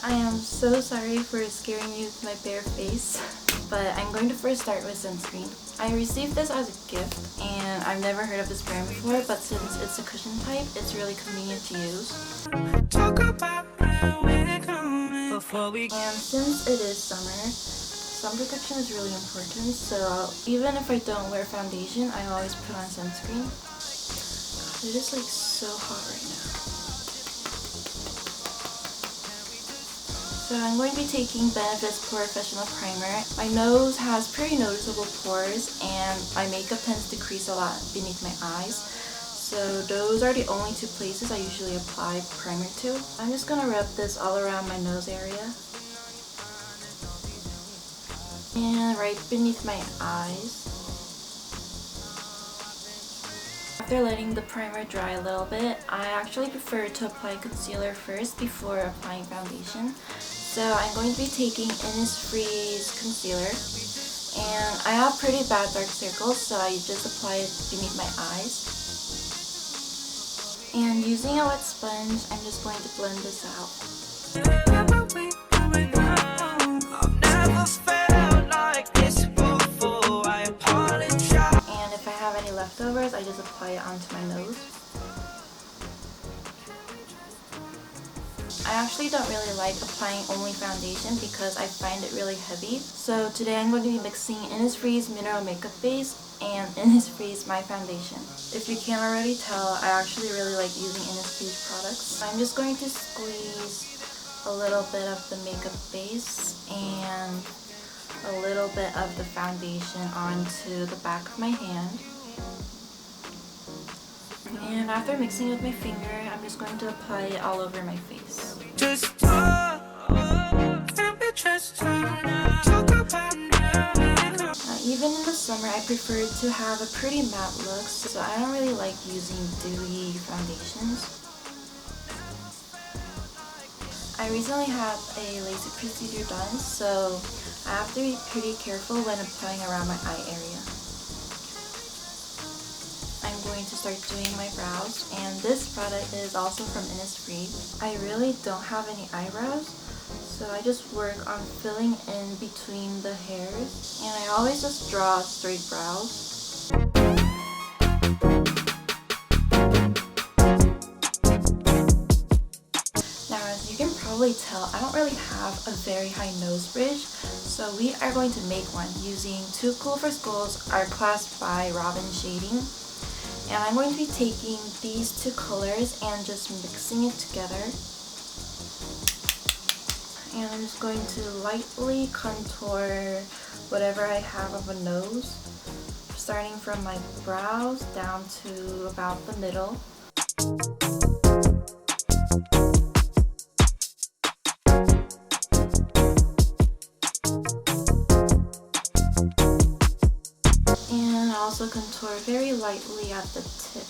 I am so sorry for scaring you with my bare face, but I'm going to first start with sunscreen. I received this as a gift and I've never heard of this brand before, but since it's a cushion type, it's really convenient to use. And since it is summer, sun protection is really important, so even if I don't wear foundation, I always put on sunscreen. God, it is like so hot right now. So I'm going to be taking Benefit's Poorefessional Primer. My nose has pretty noticeable pores and my makeup tends to crease a lot beneath my eyes. So those are the only two places I usually apply primer to. I'm just going to rub this all around my nose area. And right beneath my eyes. After letting the primer dry a little bit, I actually prefer to apply concealer first before applying foundation. So I'm going to be taking Innisfree's concealer, and I have pretty bad dark circles, so I just apply it beneath my eyes. And using a wet sponge, I'm just going to blend this out. And if I have any leftovers, I just apply it onto my nose. I actually don't really like applying only foundation because I find it really heavy. So today I'm going to be mixing Innisfree's Mineral Makeup Base and Innisfree's My Foundation. If you can't already tell, I actually really like using Innisfree's products. I'm just going to squeeze a little bit of the makeup base and a little bit of the foundation onto the back of my hand. And after mixing with my finger, I'm just going to apply it all over my face. Even in the summer, I prefer to have a pretty matte look, so I don't really like using dewy foundations. I recently had a LASIK procedure done, so I have to be pretty careful when applying around my eye area. I'm going to start doing my brows, and this product is also from Innisfree. I really don't have any eyebrows, so I just work on filling in between the hairs, and I always just draw straight brows. Now, as you can probably tell, I don't really have a very high nose bridge, so we are going to make one using Too Cool for School's Art Class by Robin Shading. And I'm going to be taking these two colors and just mixing it together. And I'm just going to lightly contour whatever I have of a nose, starting from my brows down to about the middle. And also contour very lightly at the tip.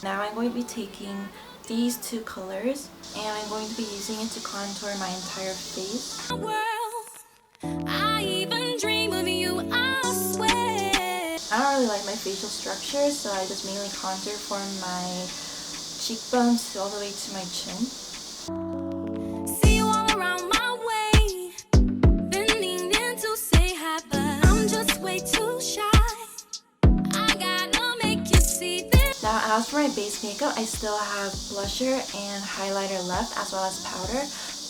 Now I'm going to be taking these two colors and I'm going to be using it to contour my entire face. I even dream of you, I swear. I don't really like my facial structure, so I just mainly contour from my cheekbones all the way to my chin. See you all around my way, bending in to say hi, but I'm just way too shy. I gotta make you see this. Now, as for my base makeup, I still have blusher and highlighter left, as well as powder,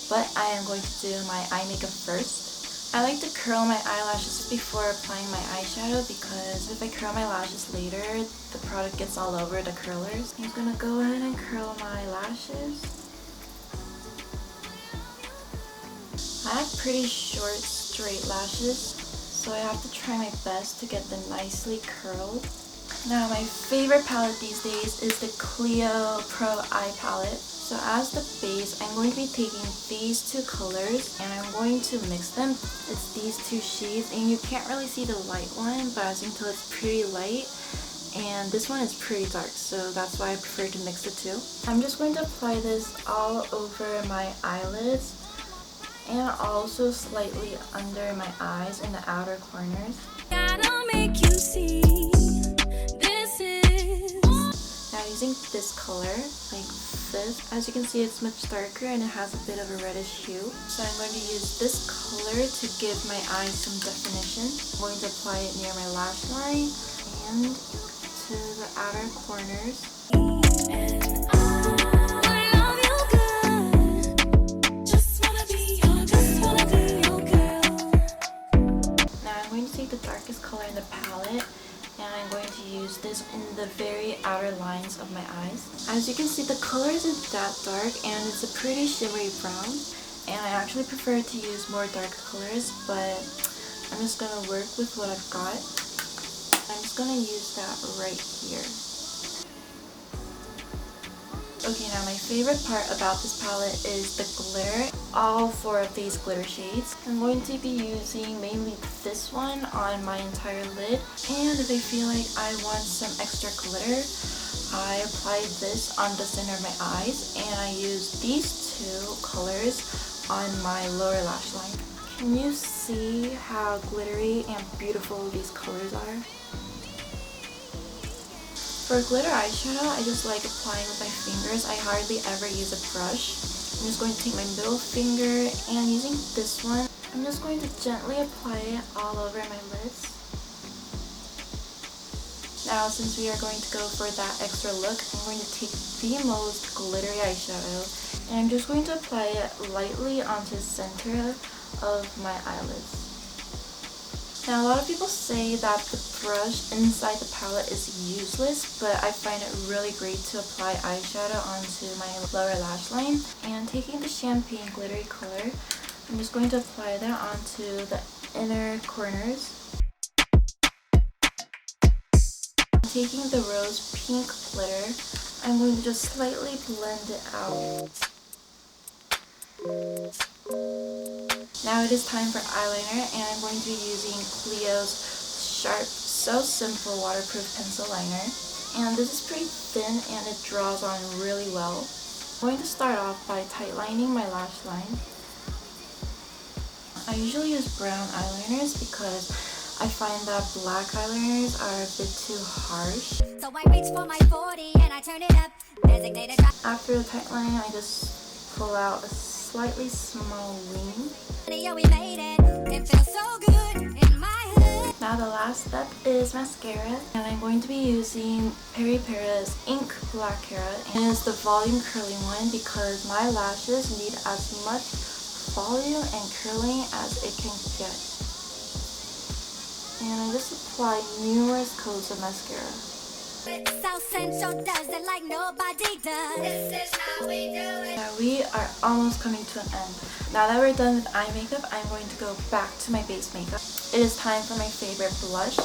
but I am going to do my eye makeup first. I like to curl my eyelashes before applying my eyeshadow because if I curl my lashes later, the product gets all over the curlers. I'm just gonna go ahead and curl my lashes. I have pretty short, straight lashes, so I have to try my best to get them nicely curled. Now, my favorite palette these days is the Clio Pro Eye Palette. So as the base, I'm going to be taking these two colors and I'm going to mix them. It's these two shades, and you can't really see the light one, but as you can tell, it's pretty light. And this one is pretty dark, so that's why I prefer to mix the two. I'm just going to apply this all over my eyelids and also slightly under my eyes in the outer corners. Gotta make you see this is. Now using this color, like this. As you can see, it's much darker and it has a bit of a reddish hue. So I'm going to use this color to give my eyes some definition. I'm going to apply it near my lash line and to the outer corners. The darkest color in the palette, and I'm going to use this in the very outer lines of my eyes. As you can see, the color isn't that dark and it's a pretty shimmery brown, and I actually prefer to use more dark colors, but I'm just gonna work with what I've got. I'm just gonna use that right here. Okay, now my favorite part about this palette is the glitter. All 4 of these glitter shades. I'm going to be using mainly this one on my entire lid. And if I feel like I want some extra glitter, I apply this on the center of my eyes. And I use these 2 colors on my lower lash line. Can you see how glittery and beautiful these colors are? For glitter eyeshadow, I just like applying with my fingers. I hardly ever use a brush. I'm just going to take my middle finger and using this one, I'm just going to gently apply it all over my lids. Now, since we are going to go for that extra look, I'm going to take the most glittery eyeshadow and I'm just going to apply it lightly onto the center of my eyelids. Now, a lot of people say that the brush inside the palette is useless, but I find it really great to apply eyeshadow onto my lower lash line. And taking the champagne glittery color, I'm just going to apply that onto the inner corners. Taking the rose pink glitter, I'm going to just slightly blend it out. Now it is time for eyeliner, and I'm going to be using Clio's Sharp So Simple Waterproof Pencil Liner. And this is pretty thin and it draws on really well. I'm going to start off by tightlining my lash line. I usually use brown eyeliners because I find that black eyeliners are a bit too harsh. So I reach for my 40 and I turn it up. Designated. After the tightlining, I just pull out a slightly small wing. Now the last step is mascara, and I'm going to be using Peripera's Ink Blaccara, and it's the volume curling one because my lashes need as much volume and curling as it can get. And I just apply numerous coats of mascara. South Central does it like nobody does. This is how we do it. Now we are almost coming to an end. Now that we're done with eye makeup, I'm going to go back to my base makeup. It is time for my favorite blush,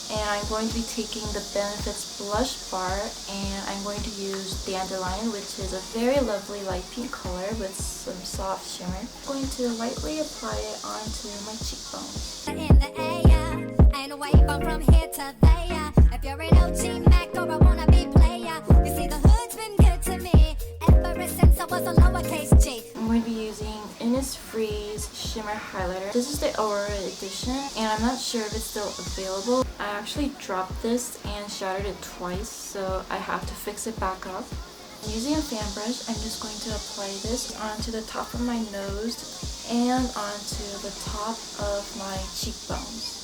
and I'm going to be taking the Benefits blush bar, and I'm going to use Dandelion, which is a very lovely light pink color with some soft shimmer. I'm going to lightly apply it onto my cheekbones. In the air, ain't away from here to there. If you're an OG Mac or a wannabe player, you see the hood's been good to me ever since I was a lowercase G. I'm going to be using Innisfree's Shimmer Highlighter. This is the Aurora edition, and I'm not sure if it's still available. I actually dropped this and shattered it twice, so I have to fix it back up. Using a fan brush, I'm just going to apply this onto the top of my nose and onto the top of my cheekbones.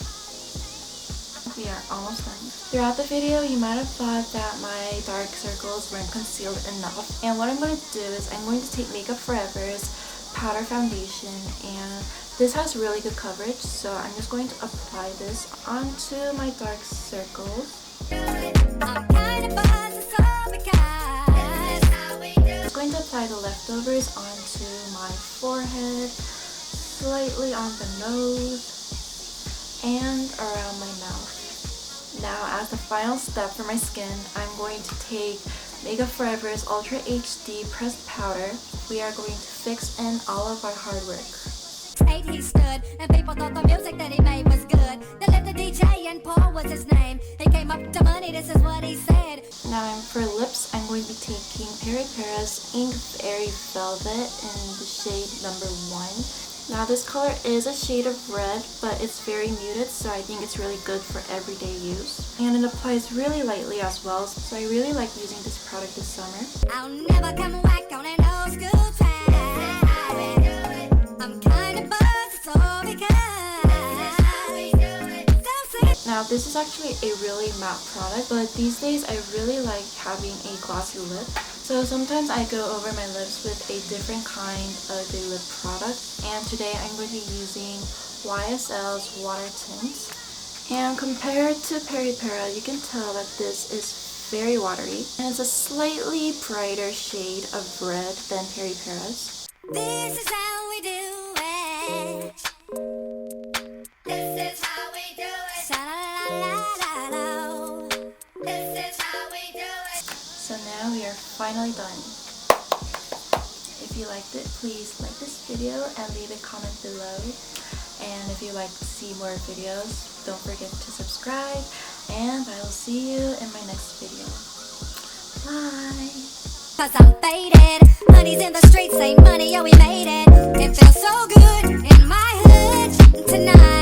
We are almost done. Throughout the video, you might have thought that my dark circles weren't concealed enough. And what I'm going to do is I'm going to take Makeup Forever's powder foundation, and this has really good coverage, so I'm just going to apply this onto my dark circles. I'm going to apply the leftovers onto my forehead, slightly on the nose, and around my mouth. Now, as the final step for my skin, I'm going to take Makeup Forever's Ultra HD Pressed Powder. We are going to fix in all of our hard work. He stood, and people thought the music that he made was good. They let the DJ, and Paul was his name. He came up to money, this is what he said. Now, for lips, I'm going to be taking Peripera's Ink Fairy Velvet in the shade number 1. Now this color is a shade of red, but it's very muted, so I think it's really good for everyday use. And it applies really lightly as well, so I really like using this product this summer. I'll never come back on an old school time. I'm kinda buzzed, it's all because now this is actually a really matte product, but these days I really like having a glossy lip. So sometimes I go over my lips with a different kind of a lip product, and today I'm going to be using YSL's Water Tint. And compared to Peripera, you can tell that this is very watery, and it's a slightly brighter shade of red than Peripera's. this is how we do it. This is how we do it. Sha-la-la-la-la-la. This is how we do it. So now we are finally done. If you liked it, please like this video and leave a comment below. And if you'd like to see more videos, don't forget to subscribe. And I will see you in my next video. Bye! 'Cause I'm faded. Honey's in the streets, say money, yo, we made it. It feels so good in my hood tonight.